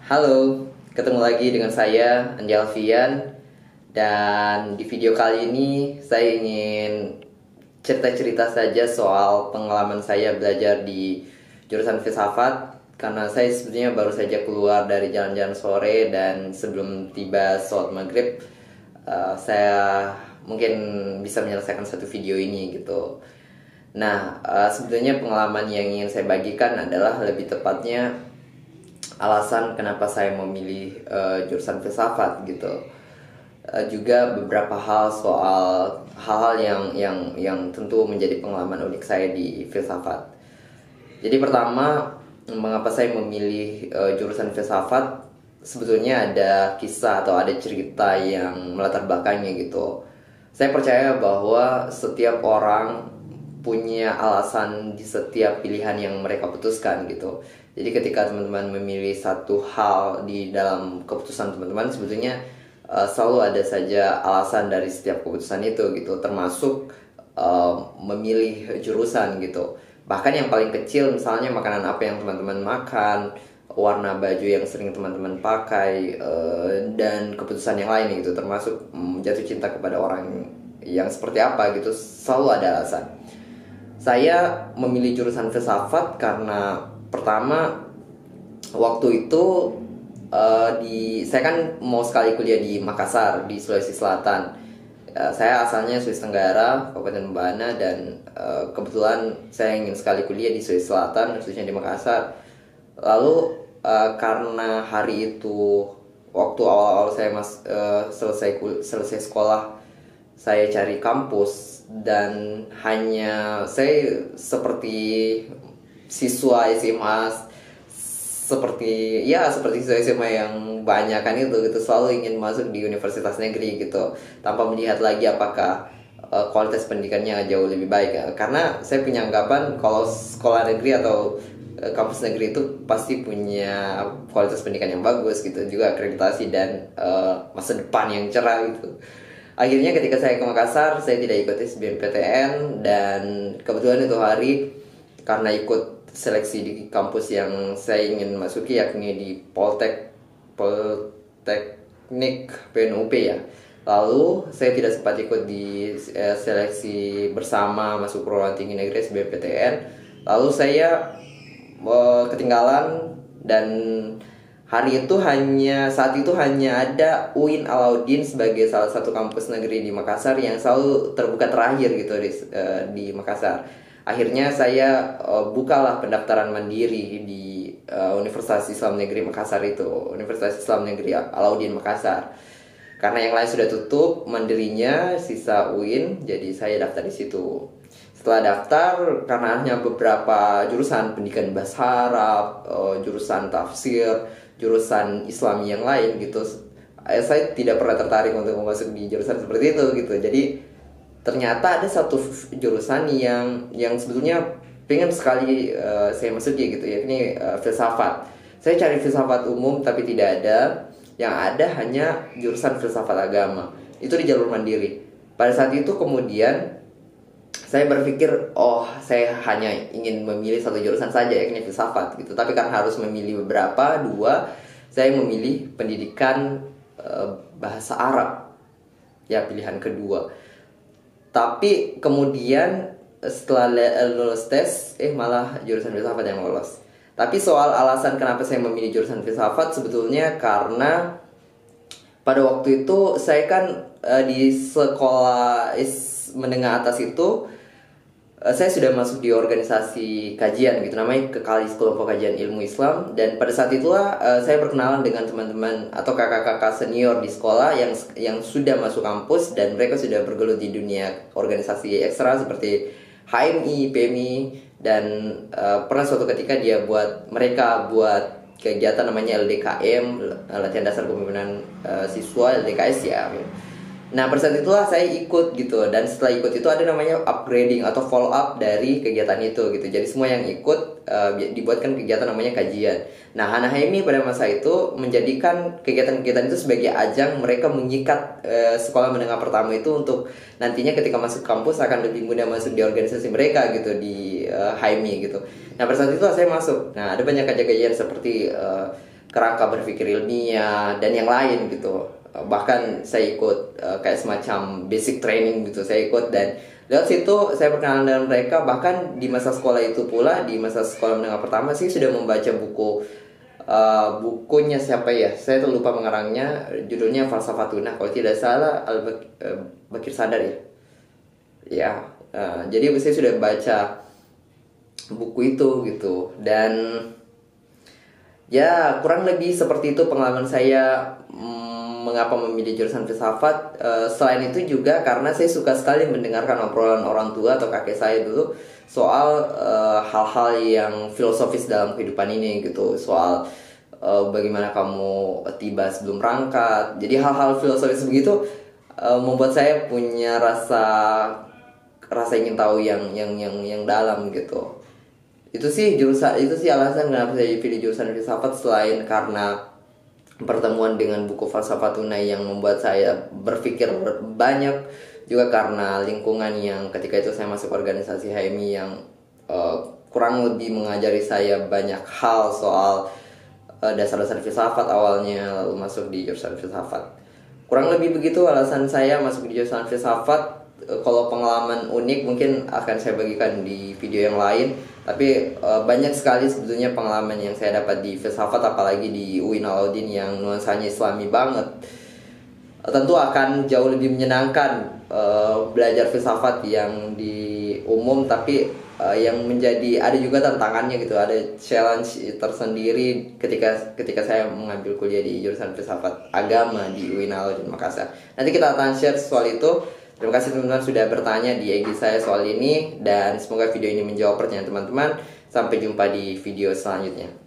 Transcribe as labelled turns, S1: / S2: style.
S1: Halo, ketemu lagi dengan saya Andi Alfian. Dan di video kali ini saya ingin cerita-cerita saja soal pengalaman saya belajar di jurusan filsafat. Karena saya sebetulnya baru saja keluar dari jalan-jalan sore dan sebelum tiba sholat maghrib, saya mungkin bisa menyelesaikan satu video ini gitu. Nah, sebetulnya pengalaman yang ingin saya bagikan adalah lebih tepatnya alasan kenapa saya memilih jurusan filsafat gitu. Juga beberapa hal soal hal-hal yang tentu menjadi pengalaman unik saya di filsafat. Jadi pertama, mengapa saya memilih jurusan filsafat? Sebetulnya ada kisah atau ada cerita yang melatar belakangnya gitu. Saya percaya bahwa setiap orang punya alasan di setiap pilihan yang mereka putuskan gitu. Jadi ketika teman-teman memilih satu hal di dalam keputusan teman-teman, sebetulnya selalu ada saja alasan dari setiap keputusan itu gitu, termasuk memilih jurusan gitu. Bahkan yang paling kecil, misalnya makanan apa yang teman-teman makan, warna baju yang sering teman-teman pakai, dan keputusan yang lain gitu, termasuk jatuh cinta kepada orang yang seperti apa gitu, selalu ada alasan. Saya memilih jurusan filsafat karena pertama, waktu itu saya kan mau sekali kuliah di Makassar di Sulawesi Selatan. Saya asalnya Sulawesi Tenggara, Kabupaten Mbana, dan kebetulan saya ingin sekali kuliah di Sulawesi Selatan, khususnya di Makassar. Lalu karena hari itu waktu awal-awal saya selesai sekolah, saya cari kampus dan hanya saya seperti siswa SMA, seperti siswa SMA yang banyak kan itu gitu, selalu ingin masuk di universitas negeri gitu, tanpa melihat lagi apakah kualitas pendidikannya jauh lebih baik ya. Karena saya punya anggapan kalau sekolah negeri atau kampus negeri itu pasti punya kualitas pendidikan yang bagus gitu, juga akreditasi dan masa depan yang cerah gitu. Akhirnya ketika saya ke Makassar, saya tidak ikut SBMPTN, dan kebetulan itu hari karena ikut seleksi di kampus yang saya ingin masuki, yakni di Polteknik PNUP ya. Lalu saya tidak sempat ikut di seleksi bersama masuk perguruan tinggi negeri SBMPTN. Lalu saya ketinggalan, dan saat itu hanya ada UIN Alauddin sebagai salah satu kampus negeri di Makassar yang selalu terbuka terakhir gitu di Makassar. Akhirnya saya bukalah pendaftaran mandiri di Universitas Islam Negeri Makassar itu, Universitas Islam Negeri Alauddin Makassar. Karena yang lain sudah tutup mandirinya, sisa UIN, jadi saya daftar di situ. Setelah daftar, karena hanya beberapa jurusan, pendidikan bahasa Arab, jurusan tafsir, jurusan Islami yang lain gitu, saya tidak pernah tertarik untuk masuk di jurusan seperti itu gitu. Jadi ternyata ada satu jurusan yang sebetulnya pengen sekali saya masuki gitu, yakni filsafat. Saya cari filsafat umum tapi tidak ada. Yang ada hanya jurusan filsafat agama. Itu di jalur mandiri. Pada saat itu kemudian saya berpikir, saya hanya ingin memilih satu jurusan saja, yakni filsafat gitu. Tapi kan harus memilih beberapa, saya memilih pendidikan bahasa Arab, ya, pilihan kedua. Tapi kemudian setelah lulus tes, malah jurusan filsafat yang lolos. Tapi soal alasan kenapa saya memilih jurusan filsafat, sebetulnya karena pada waktu itu saya kan di sekolah menengah atas itu, saya sudah masuk di organisasi kajian gitu, namanya Kekalis Kelompok Kajian Ilmu Islam. Dan pada saat itulah saya berkenalan dengan teman-teman atau kakak-kakak senior di sekolah yang sudah masuk kampus, dan mereka sudah bergelut di dunia organisasi ekstra seperti HMI, PMI, dan pernah suatu ketika mereka buat kegiatan namanya LDKM, latihan dasar kepemimpinan siswa, LDKS ya. Nah, pada saat itulah saya ikut gitu, dan setelah ikut itu ada namanya upgrading atau follow up dari kegiatan itu gitu. Jadi semua yang ikut dibuatkan kegiatan namanya kajian. Nah, Hana Haimi pada masa itu menjadikan kegiatan-kegiatan itu sebagai ajang mereka mengikat sekolah menengah pertama itu untuk nantinya ketika masuk kampus akan lebih mudah masuk di organisasi mereka gitu, di Haimi gitu. Nah, pada saat itu saya masuk. Nah, ada banyak kajian-kajian seperti kerangka berpikir ilmiah dan yang lain gitu. Bahkan saya ikut kayak semacam basic training gitu, saya ikut, dan lewat situ saya berkenalan dengan mereka. Bahkan di masa sekolah itu pula, di masa sekolah menengah pertama sih sudah membaca bukunya siapa ya, saya tuh lupa mengarangnya, judulnya Falsafatuna kalau tidak salah, Bakir Sadar ya. Ya, jadi saya sudah baca buku itu gitu, dan ya kurang lebih seperti itu pengalaman saya mengapa memilih jurusan filsafat. Selain itu juga karena saya suka sekali mendengarkan obrolan orang tua atau kakek saya dulu soal hal-hal yang filosofis dalam kehidupan ini gitu, soal bagaimana kamu tiba sebelum berangkat. Jadi hal-hal filosofis begitu membuat saya punya rasa ingin tahu yang dalam gitu. Itu sih alasan kenapa saya pilih jurusan filsafat, selain karena pertemuan dengan buku Falsafatuna yang membuat saya berpikir banyak, juga karena lingkungan yang ketika itu saya masuk organisasi HMI yang kurang lebih mengajari saya banyak hal soal dasar-dasar filsafat awalnya, lalu masuk di jurusan filsafat. Kurang lebih begitu alasan saya masuk di jurusan filsafat. Kalau pengalaman unik mungkin akan saya bagikan di video yang lain, tapi banyak sekali sebetulnya pengalaman yang saya dapat di filsafat, apalagi di UIN Alauddin yang nuansanya islami banget. Tentu akan jauh lebih menyenangkan belajar filsafat yang di umum, tapi yang ada juga tantangannya gitu, ada challenge tersendiri ketika saya mengambil kuliah di jurusan filsafat agama di UIN Alauddin Makassar. Nanti kita akan share soal itu. Terima kasih teman-teman sudah bertanya di IG saya soal ini, dan semoga video ini menjawab pertanyaan teman-teman. Sampai jumpa di video selanjutnya.